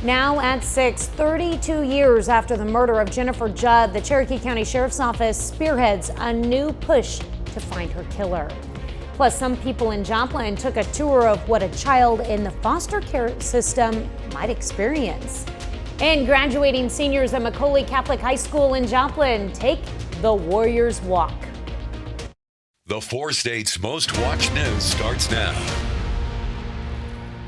Now at 6, 32 years after the murder of Jennifer Judd, the Cherokee County Sheriff's Office spearheads a new push to find her killer. Plus, some people in Joplin took a tour of what a child in the foster care system might experience. And graduating seniors at McColey Catholic High School in Joplin take the Warriors Walk. The 4 states' most watched news starts now.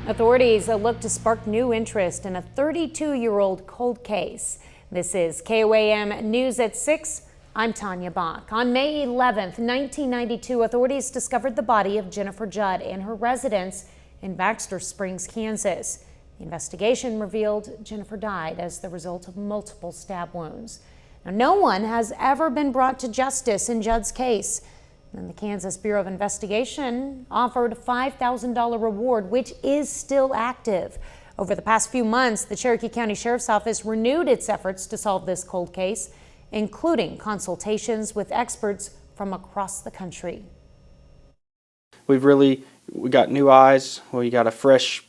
Authorities look to spark new interest in a 32-year-old cold case. This is KOAM News at 6. I'm Tanya Bach. On May 11th, 1992, authorities discovered the body of Jennifer Judd in her residence in Baxter Springs, Kansas. The investigation revealed Jennifer died as the result of multiple stab wounds. Now, no one has ever been brought to justice in Judd's case. And the Kansas Bureau of Investigation offered a $5,000 reward, which is still active. Over the past few months, the Cherokee County Sheriff's Office renewed its efforts to solve this cold case, including consultations with experts from across the country. We got new eyes. We got a fresh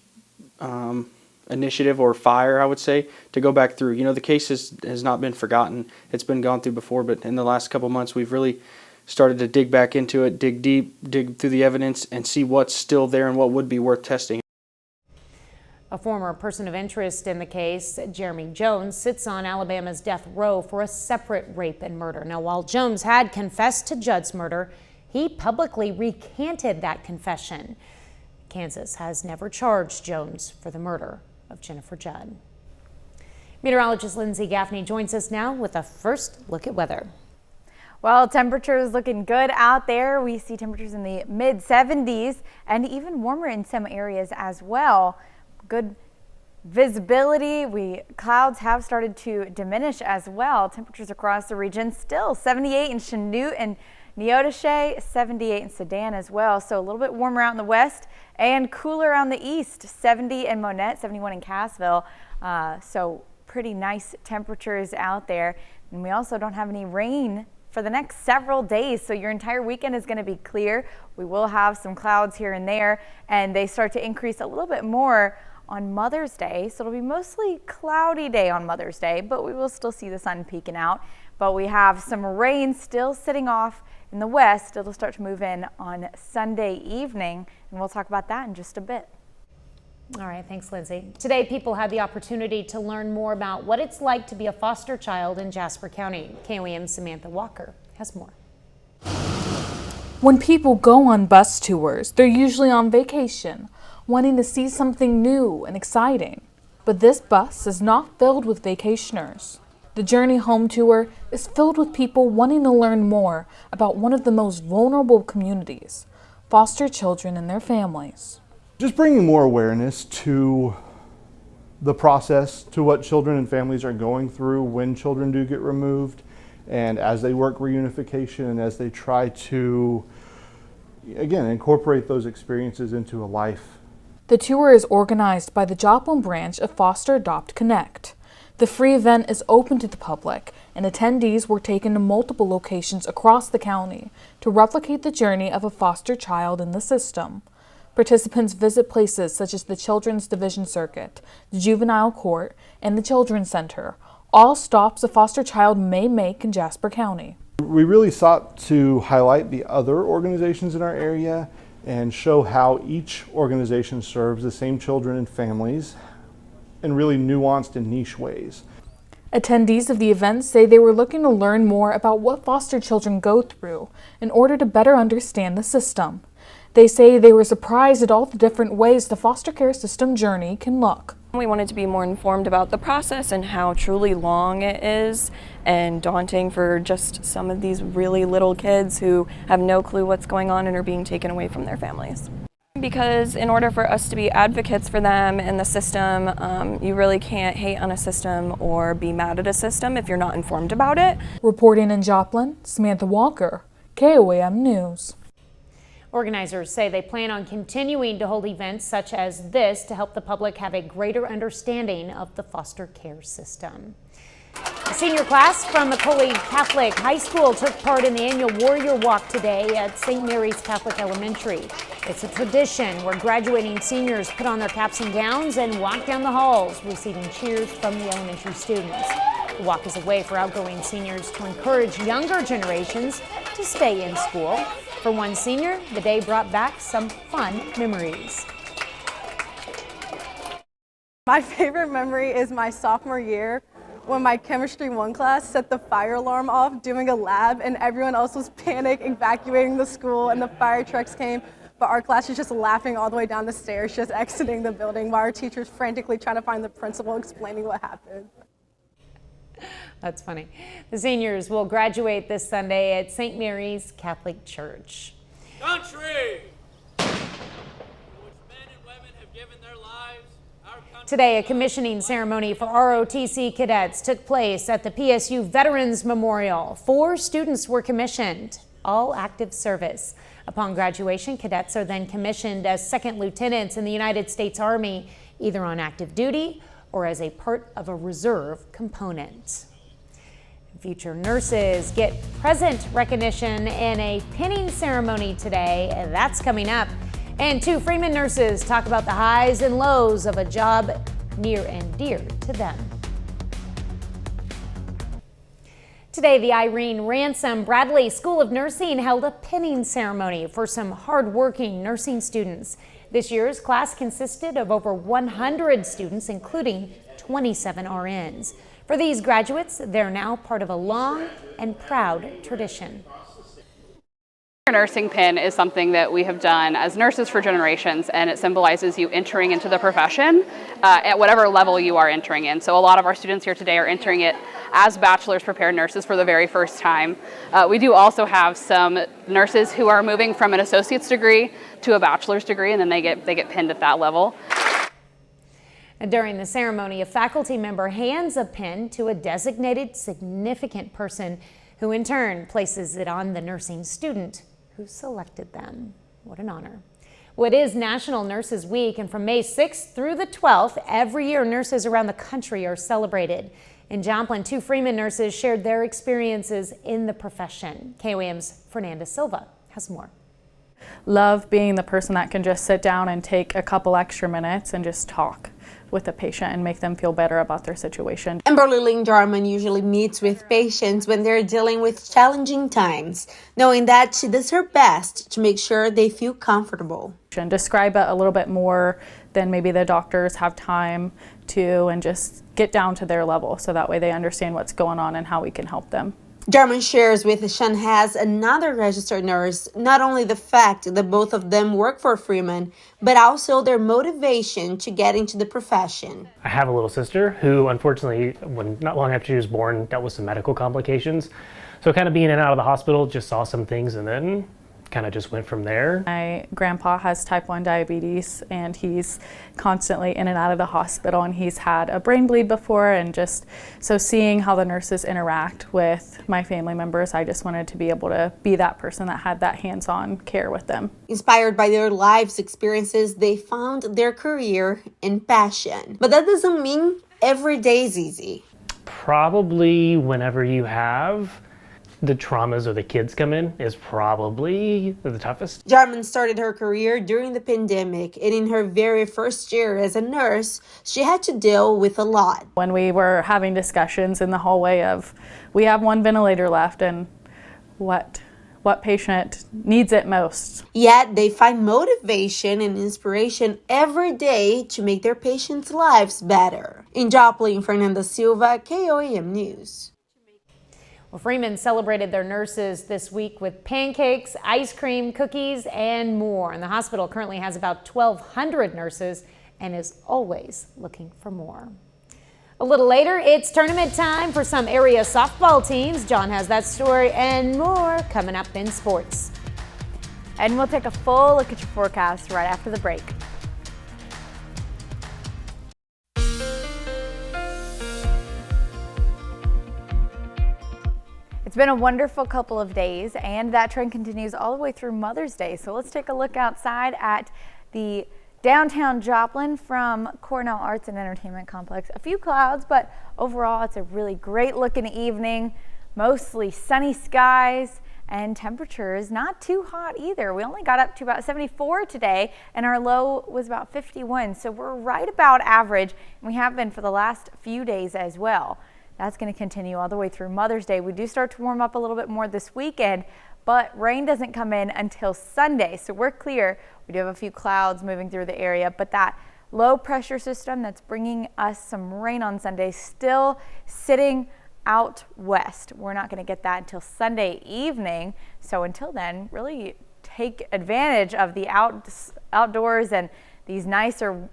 initiative or fire, I would say, to go back through. You know, the case has not been forgotten. It's been gone through before, but in the last couple months, we've really started to dig back into it, dig deep, dig through the evidence, and see what's still there and what would be worth testing. A former person of interest in the case, Jeremy Jones, sits on Alabama's death row for a separate rape and murder. Now, while Jones had confessed to Judd's murder, he publicly recanted that confession. Kansas has never charged Jones for the murder of Jennifer Judd. Meteorologist Lindsay Gaffney joins us now with a first look at weather. Well, temperatures looking good out there. We see temperatures in the mid 70s and even warmer in some areas as well. Good visibility. Clouds have started to diminish as well. Temperatures across the region still 78 in Chanute and Neodesha, 78 in Sedan as well. So a little bit warmer out in the west and cooler on the east, 70 in Monette, 71 in Cassville. So pretty nice temperatures out there. And we also don't have any rain for the next several days, so your entire weekend is going to be clear. We will have some clouds here and there, and they start to increase a little bit more on Mother's Day, so it'll be mostly cloudy day on Mother's Day, but we will still see the sun peeking out. But we have some rain still sitting off in the west. It'll start to move in on Sunday evening, and we'll talk about that in just a bit. All right, thanks, Lindsay. Today, people had the opportunity to learn more about what it's like to be a foster child in Jasper County. KOAM's Samantha Walker has more. When people go on bus tours, they're usually on vacation, wanting to see something new and exciting. But this bus is not filled with vacationers. The Journey Home Tour is filled with people wanting to learn more about one of the most vulnerable communities, foster children and their families. Just bringing more awareness to the process, to what children and families are going through when children do get removed, and as they work reunification and as they try to, again, incorporate those experiences into a life. The tour is organized by the Joplin branch of Foster Adopt Connect. The free event is open to the public, and attendees were taken to multiple locations across the county to replicate the journey of a foster child in the system. Participants visit places such as the Children's Division Circuit, the Juvenile Court, and the Children's Center, all stops a foster child may make in Jasper County. We really sought to highlight the other organizations in our area and show how each organization serves the same children and families in really nuanced and niche ways. Attendees of the event say they were looking to learn more about what foster children go through in order to better understand the system. They say they were surprised at all the different ways the foster care system journey can look. We wanted to be more informed about the process and how truly long it is and daunting for just some of these really little kids who have no clue what's going on and are being taken away from their families. Because in order for us to be advocates for them in the system, you really can't hate on a system or be mad at a system if you're not informed about it. Reporting in Joplin, Samantha Walker, KOAM News. Organizers say they plan on continuing to hold events such as this to help the public have a greater understanding of the foster care system. The senior class from McCauley Catholic High School took part in the annual Warrior Walk today at St. Mary's Catholic Elementary. It's a tradition where graduating seniors put on their caps and gowns and walk down the halls, receiving cheers from the elementary students. The walk is a way for outgoing seniors to encourage younger generations to stay in school. For one senior, the day brought back some fun memories. My favorite memory is my sophomore year when my Chemistry 1 class set the fire alarm off doing a lab and everyone else was panic evacuating the school and the fire trucks came, but our class was just laughing all the way down the stairs, just exiting the building while our teachers frantically trying to find the principal explaining what happened. That's funny. The seniors will graduate this Sunday at St. Mary's Catholic Church. Country, in which men and women have given their lives. Today, a commissioning ceremony for ROTC cadets took place at the PSU Veterans Memorial. 4 students were commissioned, all active service. Upon graduation, cadets are then commissioned as second lieutenants in the United States Army, either on active duty or as a part of a reserve component. Future nurses get present recognition in a pinning ceremony today. That's coming up. And 2 Freeman nurses talk about the highs and lows of a job near and dear to them. Today, the Irene Ransom Bradley School of Nursing held a pinning ceremony for some hardworking nursing students. This year's class consisted of over 100 students, including 27 RNs. For these graduates, they're now part of a long and proud tradition. Nursing pin is something that we have done as nurses for generations, and it symbolizes you entering into the profession at whatever level you are entering in. So a lot of our students here today are entering it as bachelor's prepared nurses for the very first time. We do also have some nurses who are moving from an associate's degree to a bachelor's degree, and then they get pinned at that level. And during the ceremony, a faculty member hands a pin to a designated significant person who in turn places it on the nursing student who selected them. What an honor. Well, it is National Nurses Week, and from May 6th through the 12th, every year nurses around the country are celebrated. In Joplin, 2 Freeman nurses shared their experiences in the profession. KOAM's Fernanda Silva has more. Love being the person that can just sit down and take a couple extra minutes and just talk with the patient and make them feel better about their situation. Amberly Lynn Jarman usually meets with patients when they're dealing with challenging times, knowing that she does her best to make sure they feel comfortable. And describe it a little bit more than maybe the doctors have time to, and just get down to their level so that way they understand what's going on and how we can help them. Jarman shares with Shanhaz, another registered nurse, not only the fact that both of them work for Freeman, but also their motivation to get into the profession. I have a little sister who, unfortunately, not long after she was born, dealt with some medical complications. So kind of being in and out of the hospital, just saw some things and then kind of just went from there. My grandpa has type 1 diabetes, and he's constantly in and out of the hospital, and he's had a brain bleed before, and just so seeing how the nurses interact with my family members, I just wanted to be able to be that person that had that hands-on care with them. Inspired by their lives experiences, they found their career and passion. But that doesn't mean every day is easy. Probably whenever you have the traumas or the kids come in is probably the toughest. Jarman started her career during the pandemic, and in her very first year as a nurse, she had to deal with a lot. When we were having discussions in the hallway of, we have 1 ventilator left, and what patient needs it most. Yet they find motivation and inspiration every day to make their patients' lives better. In Joplin, Fernanda Silva, KOAM News. Well, Freeman celebrated their nurses this week with pancakes, ice cream, cookies, and more. And the hospital currently has about 1,200 nurses and is always looking for more. A little later, it's tournament time for some area softball teams. John has that story and more coming up in sports. And we'll take a full look at your forecast right after the break. It's been a wonderful couple of days, and that trend continues all the way through Mother's Day. So let's take a look outside at the Downtown Joplin from Cornell Arts and Entertainment Complex. A few clouds, but overall it's a really great looking evening. Mostly sunny skies and temperatures not too hot either. We only got up to about 74 today and our low was about 51. So we're right about average, and we have been for the last few days as well. That's going to continue all the way through Mother's Day. We do start to warm up a little bit more this weekend, but rain doesn't come in until Sunday. So we're clear. We do have a few clouds moving through the area, but that low pressure system that's bringing us some rain on Sunday still sitting out west. We're not going to get that until Sunday evening. So until then, really take advantage of the outdoors and these nicer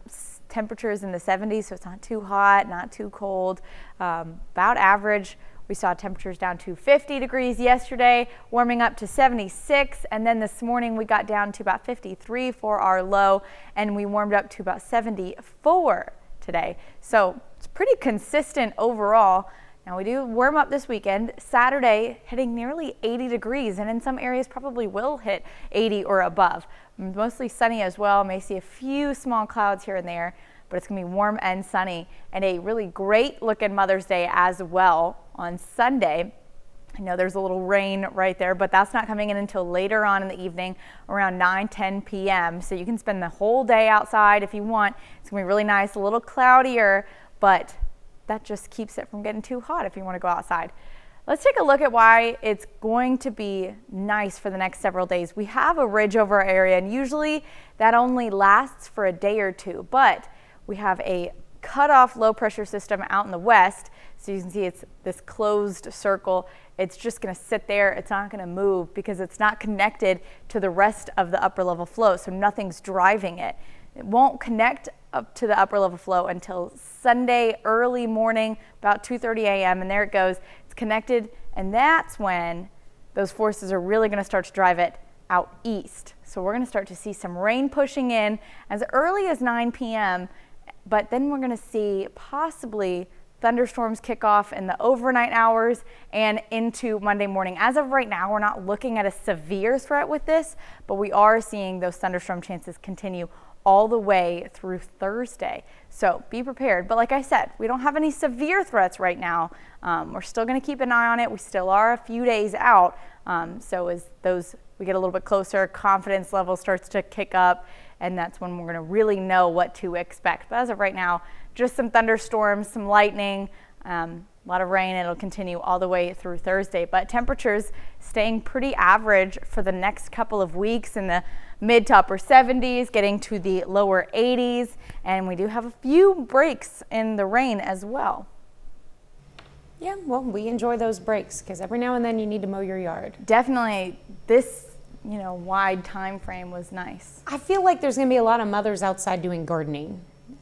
temperatures in the 70s, so it's not too hot, not too cold, about average. We saw temperatures down to 50 degrees yesterday, warming up to 76, and then this morning we got down to about 53 for our low, and we warmed up to about 74 today. So it's pretty consistent overall. Now we do warm up this weekend. Saturday hitting nearly 80 degrees, and in some areas probably will hit 80 or above. Mostly sunny as well. May see a few small clouds here and there, but it's going to be warm and sunny, and a really great looking Mother's Day as well on Sunday. I know there's a little rain right there, but that's not coming in until later on in the evening, around 9-10 p.m. So you can spend the whole day outside if you want. It's going to be really nice, a little cloudier, but that just keeps it from getting too hot if you want to go outside. Let's take a look at why it's going to be nice for the next several days. We have a ridge over our area, and usually that only lasts for a day or two, but we have a cut-off low pressure system out in the west. So you can see it's this closed circle. It's just going to sit there. It's not going to move because it's not connected to the rest of the upper level flow, so nothing's driving it. It won't connect up to the upper level flow until Sunday early morning, about 2:30 a.m. and there it goes. It's connected, and that's when those forces are really going to start to drive it out east. So we're going to start to see some rain pushing in as early as 9 p.m., but then we're going to see possibly thunderstorms kick off in the overnight hours and into Monday morning. As of right now, we're not looking at a severe threat with this, but we are seeing those thunderstorm chances continue all the way through Thursday. So be prepared. But like I said, we don't have any severe threats right now. We're still going to keep an eye on it. We still are a few days out. So as we get a little bit closer, confidence level starts to kick up, and that's when we're going to really know what to expect. But as of right now, just some thunderstorms, some lightning, a lot of rain. It'll continue all the way through Thursday, but temperatures staying pretty average for the next couple of weeks in the mid to upper 70s, getting to the lower 80s, and we do have a few breaks in the rain as well. Yeah, well, we enjoy those breaks because every now and then you need to mow your yard. Definitely this, wide time frame was nice. I feel like there's going to be a lot of mothers outside doing gardening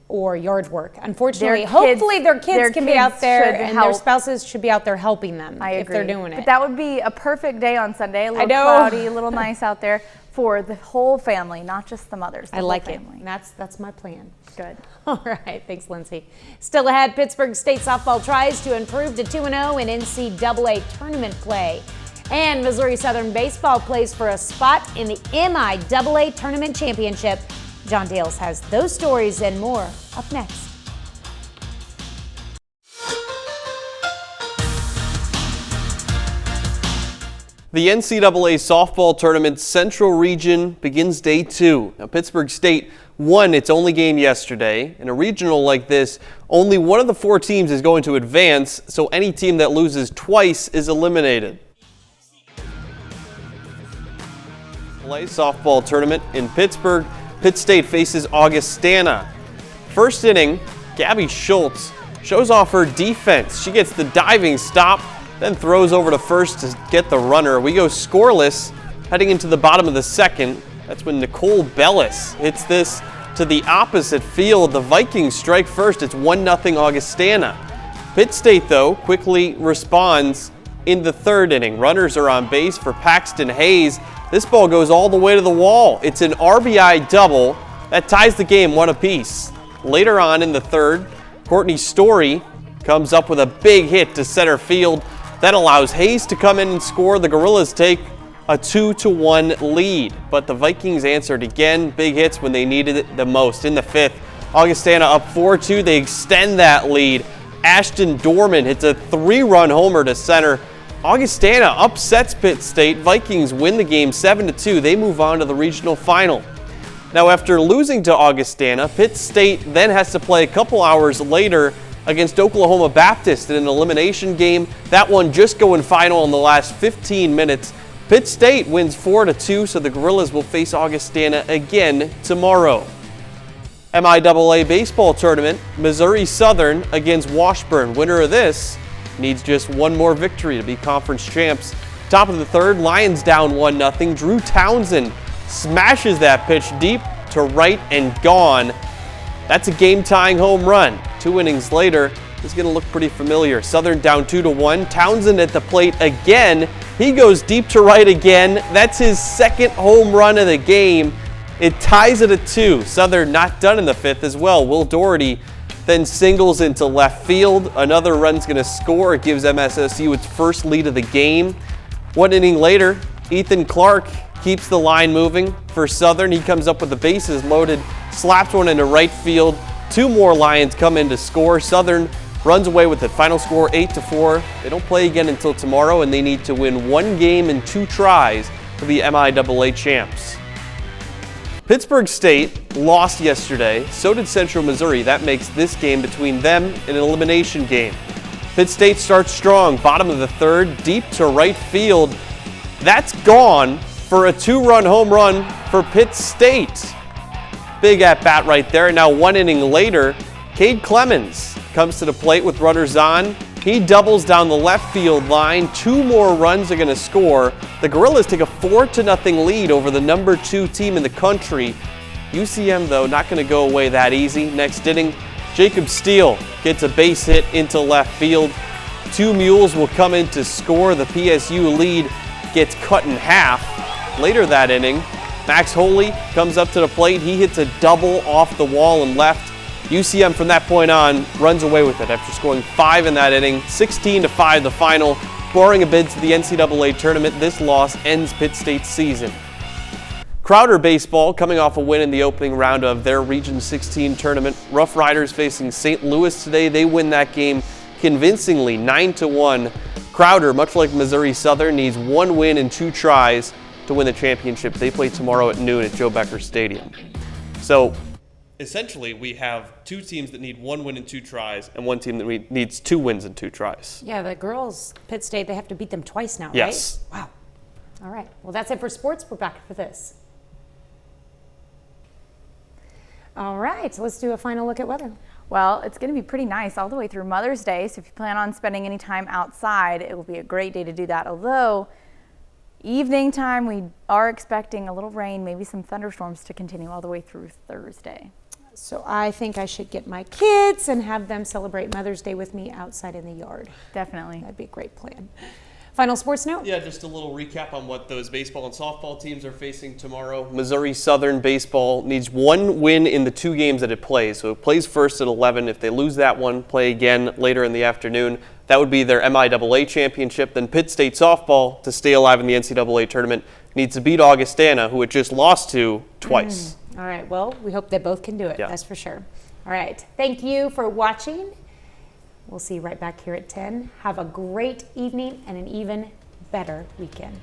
or yard work. Unfortunately, hopefully their kids can be out there and their spouses should be out there helping them if they're doing it. But that would be a perfect day on Sunday, a little cloudy, a little nice out there for the whole family, not just the mothers. I like it. That's my plan. Good. All right, thanks, Lindsay. Still ahead, Pittsburgh State softball tries to improve to 2-0 in NCAA tournament play. And Missouri Southern baseball plays for a spot in the MIAA tournament championship. John Dales has those stories and more up next. The NCAA softball tournament Central Region begins day 2. Now, Pittsburgh State won its only game yesterday. In a regional like this, only one of the 4 teams is going to advance, so any team that loses twice is eliminated. Play softball tournament in Pittsburgh. Pitt State faces Augustana. First inning, Gabby Schultz shows off her defense. She gets the diving stop, then throws over to first to get the runner. We go scoreless heading into the bottom of the second. That's when Nicole Bellis hits this to the opposite field. The Vikings strike first. It's 1-0 Augustana. Pitt State, though, quickly responds in the third inning. Runners are on base for Paxton Hayes. This ball goes all the way to the wall. It's an RBI double that ties the game 1 apiece. Later on in the third, Courtney Story comes up with a big hit to center field. That allows Hayes to come in and score. The Gorillas take a 2-1 lead. But the Vikings answered again, big hits when they needed it the most. In the 5th, Augustana up 4-2. They extend that lead. Ashton Dorman hits a 3-run homer to center. Augustana upsets Pitt State. Vikings win the game 7-2. They move on to the regional final. Now, after losing to Augustana, Pitt State then has to play a couple hours later against Oklahoma Baptist in an elimination game. That one just going final in the last 15 minutes. Pitt State wins 4-2, so the Gorillas will face Augustana again tomorrow. MIAA baseball tournament, Missouri Southern against Washburn. Winner of this needs just one more victory to be conference champs. Top of the 3rd, Lions down 1-0. Drew Townsend smashes that pitch deep to right and gone. That's a game-tying home run. 2 innings later, it's going to look pretty familiar. Southern down 2-1. Townsend at the plate again. He goes deep to right again. That's his 2nd home run of the game. It ties it at 2. Southern not done in the 5th as well. Will Doherty then singles into left field. Another run's going to score. It gives MSSU its first lead of the game. 1 inning later, Ethan Clark keeps the line moving for Southern. He comes up with the bases loaded, slaps one into right field. 2 more Lions come in to score. Southern runs away with it. Final score 8-4. They don't play again until tomorrow, and they need to win 1 game in 2 tries to be MIAA champs. Pittsburgh State lost yesterday. So did Central Missouri. That makes this game between them an elimination game. Pitt State starts strong. Bottom of the 3rd, deep to right field. That's gone for a 2-run home run for Pitt State. Big at-bat right there. Now 1 inning later, Cade Clemens comes to the plate with runners on. He doubles down the left field line. 2 more runs are going to score. The Gorillas take a 4-0 lead over the number 2 team in the country. UCM, though, not going to go away that easy. Next inning, Jacob Steele gets a base hit into left field. 2 Mules will come in to score. The PSU lead gets cut in half. Later that inning, Max Holy comes up to the plate. He hits a double off the wall and left. UCM from that point on runs away with it after scoring 5 in that inning. 16-5 the final. Barring a bid to the NCAA tournament, this loss ends Pitt State's season. Crowder baseball coming off a win in the opening round of their Region 16 tournament. Rough Riders facing St. Louis today. They win that game convincingly, 9-1. Crowder, much like Missouri Southern, needs 1 win in 2 tries to win the championship. They play tomorrow at noon at Joe Becker Stadium. So essentially, we have 2 teams that need 1 win in 2 tries and 1 team that needs 2 wins in 2 tries. Yeah, the girls, Pitt State, they have to beat them twice now, yes. Right? Wow. All right. Well, that's it for sports. We're back for this. All right. So let's do a final look at weather. Well, it's going to be pretty nice all the way through Mother's Day. So if you plan on spending any time outside, it will be a great day to do that. Although evening time, we are expecting a little rain, maybe some thunderstorms to continue all the way through Thursday. So I think I should get my kids and have them celebrate Mother's Day with me outside in the yard. Definitely. That'd be a great plan. Final sports note? Yeah, just a little recap on what those baseball and softball teams are facing tomorrow. Missouri Southern baseball needs 1 win in the 2 games that it plays. So it plays first at 11. If they lose that one, play again later in the afternoon. That would be their MIAA championship. Then Pitt State softball, to stay alive in the NCAA tournament, needs to beat Augustana, who it just lost to twice. All right. Well, we hope they both can do it. Yeah. That's for sure. All right. Thank you for watching. We'll see you right back here at 10. Have a great evening and an even better weekend.